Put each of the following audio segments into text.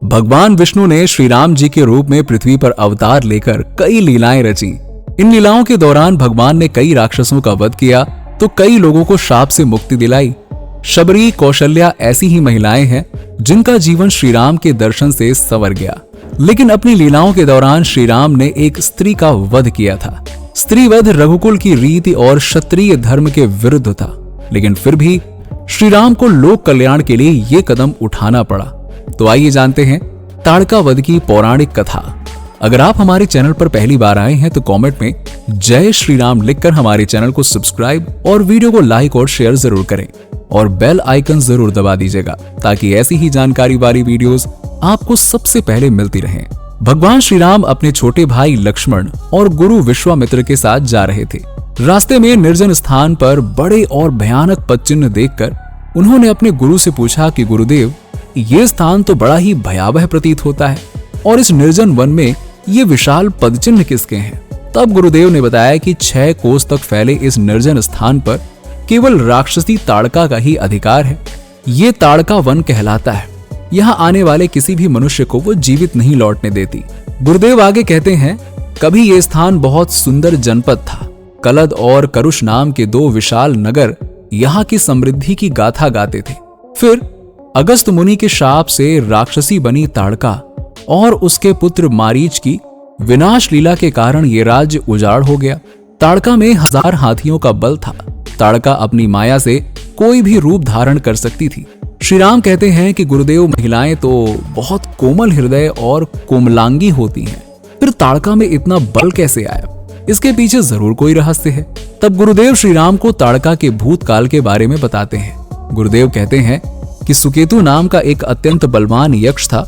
भगवान विष्णु ने श्री राम जी के रूप में पृथ्वी पर अवतार लेकर कई लीलाएं रची। इन लीलाओं के दौरान भगवान ने कई राक्षसों का वध किया तो कई लोगों को श्राप से मुक्ति दिलाई। शबरी, कौशल्या ऐसी ही महिलाएं हैं जिनका जीवन श्री राम के दर्शन से संवर गया। लेकिन अपनी लीलाओं के दौरान श्री राम ने एक स्त्री का वध किया था। स्त्री वध रघुकुल की रीति और क्षत्रिय धर्म के विरुद्ध था, लेकिन फिर भी श्री राम को लोक कल्याण के लिए ये कदम उठाना पड़ा। तो आइए जानते हैं ताड़का वध की पौराणिक कथा। अगर आप हमारे चैनल पर पहली बार आए हैं तो कमेंट में जय श्री राम लिखकर हमारे चैनल को सब्सक्राइब और वीडियो को लाइक और शेयर जरूर करें और बेल आइकन जरूर दबा दीजिएगा ताकि ऐसी ही जानकारी वाली वीडियोस आपको सबसे पहले मिलती रहें। भगवान श्री राम अपने छोटे भाई लक्ष्मण और गुरु विश्वामित्र के साथ जा रहे थे। रास्ते में निर्जन स्थान पर बड़े और भयानक पदचिन्ह देखकर उन्होंने अपने गुरु से पूछा कि गुरुदेव, ये स्थान तो बड़ा ही भयावह प्रतीत होता है और इस निर्जन वन में ये विशाल पदचिन्ह किसके हैं? तब गुरुदेव ने बताया कि 6 कोस तक फैले इस निर्जन स्थान पर केवल राक्षसी ताड़का का ही अधिकार है। ये ताड़का वन कहलाता है। यहाँ आने वाले किसी भी मनुष्य को वो जीवित नहीं लौटने देती। गुरुदेव आगे कहते हैं, कभी ये स्थान बहुत सुंदर जनपद था। कलद और करुष नाम के 2 विशाल नगर यहाँ की समृद्धि की गाथा गाते थे। फिर अगस्त मुनि के शाप से राक्षसी बनी ताड़का और उसके पुत्र मारीच की विनाश लीला के कारण ये राज्य उजाड़ हो गया। ताड़का में 1000 हाथियों का बल था। ताड़का अपनी माया से कोई भी रूप धारण कर सकती थी। श्री राम कहते हैं कि गुरुदेव, महिलाएं तो बहुत कोमल हृदय और कोमलांगी होती हैं, फिर ताड़का में इतना बल कैसे आया? इसके पीछे जरूर कोई रहस्य है। तब गुरुदेव श्री राम को ताड़का के भूतकाल के बारे में बताते हैं। गुरुदेव कहते हैं कि सुकेतु नाम का एक अत्यंत बलवान यक्ष था,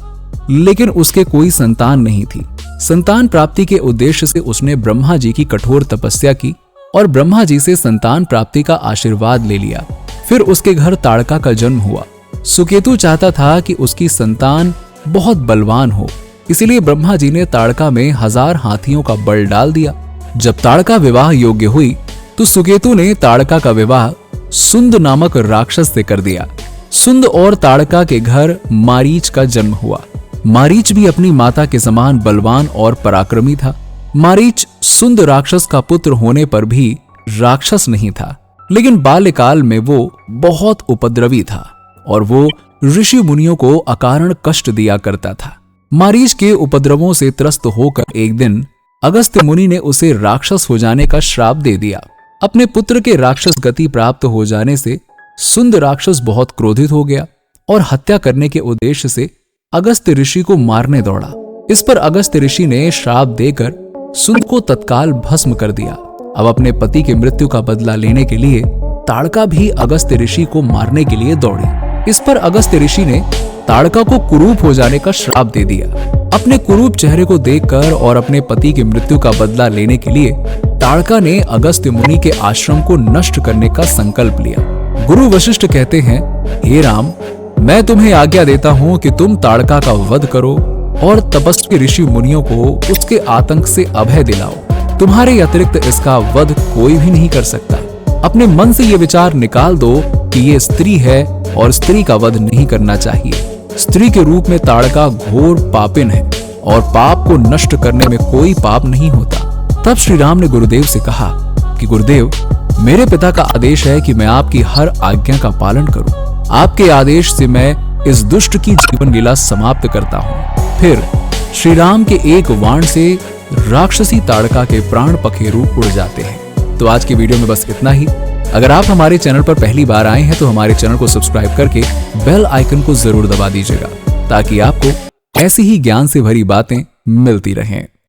लेकिन उसके कोई संतान नहीं थी। संतान प्राप्ति के उद्देश्य से उसने ब्रह्मा जी की कठोर तपस्या की और ब्रह्मा जी से संतान प्राप्ति का आशीर्वाद ले लिया। फिर उसके घर ताड़का का जन्म हुआ। सुकेतु चाहता था कि उसकी संतान बहुत बलवान हो, इसलिए ब्रह्मा जी ने ताड़का में 1000 हाथियों का बल डाल दिया। जब ताड़का विवाह योग्य हुई तो सुकेतु ने ताड़का का विवाह सुंद नामक राक्षस से कर दिया। सुंद और ताड़का के घर मारीच का जन्म हुआ। मारीच भी अपनी माता के समान बलवान और पराक्रमी था। मारीच सुंद राक्षस का पुत्र होने पर भी राक्षस नहीं था, लेकिन बाल्यकाल में वो बहुत उपद्रवी था और वो ऋषि मुनियों को अकारण कष्ट दिया करता था। मारीच के उपद्रवों से त्रस्त होकर एक दिन अगस्त्य मुनि ने उसे राक्षस हो जाने का श्राप दे दिया। अपने पुत्र के राक्षस गति प्राप्त हो जाने से सुंद राक्षस बहुत क्रोधित हो गया और हत्या करने के उद्देश्य से अगस्त्य ऋषि को मारने दौड़ा। इस पर अगस्त्य ऋषि ने श्राप देकर सुंद को तत्काल भस्म कर दिया। अब अपने पति की मृत्यु का बदला लेने के लिए ताड़का भी अगस्त्य ऋषि को मारने के लिए दौड़ी। इस पर अगस्त्य ऋषि ने ताड़का को कुरूप हो जाने का श्राप दे दिया। अपने कुरूप चेहरे को देखकर और अपने पति की मृत्यु का बदला लेने के लिए ताड़का ने अगस्त्य मुनि के आश्रम को नष्ट करने का संकल्प लिया। गुरु वशिष्ठ कहते हैं, हे राम, मैं तुम्हें आज्ञा देता हूँ कि तुम ताड़का का वध करो और तपस्वी ऋषि मुनियों को उसके आतंक से अभय दिलाओ। तुम्हारे अतिरिक्त इसका वध कोई भी नहीं कर सकता। अपने मन से ये विचार निकाल दो कि ये स्त्री है और स्त्री का वध नहीं करना चाहिए। स्त्री के रूप में ताड़का घोर पापिन है और पाप को नष्ट करने में कोई पाप नहीं होता। तब श्री राम ने गुरुदेव से कहा कि गुरुदेव, मेरे पिता का आदेश है कि मैं आपकी हर आज्ञा का पालन करूं। आपके आदेश से मैं इस दुष्ट की जीवन लीला समाप्त करता हूं। फिर श्री राम के एक वाण से राक्षसी ताड़का के प्राण पखेरु उड़ जाते हैं। तो आज की वीडियो में बस इतना ही। अगर आप हमारे चैनल पर पहली बार आए हैं तो हमारे चैनल को सब्सक्राइब करके बेल आइकन को जरूर दबा दीजिएगा ताकि आपको ऐसी ही ज्ञान से भरी बातें मिलती रहें।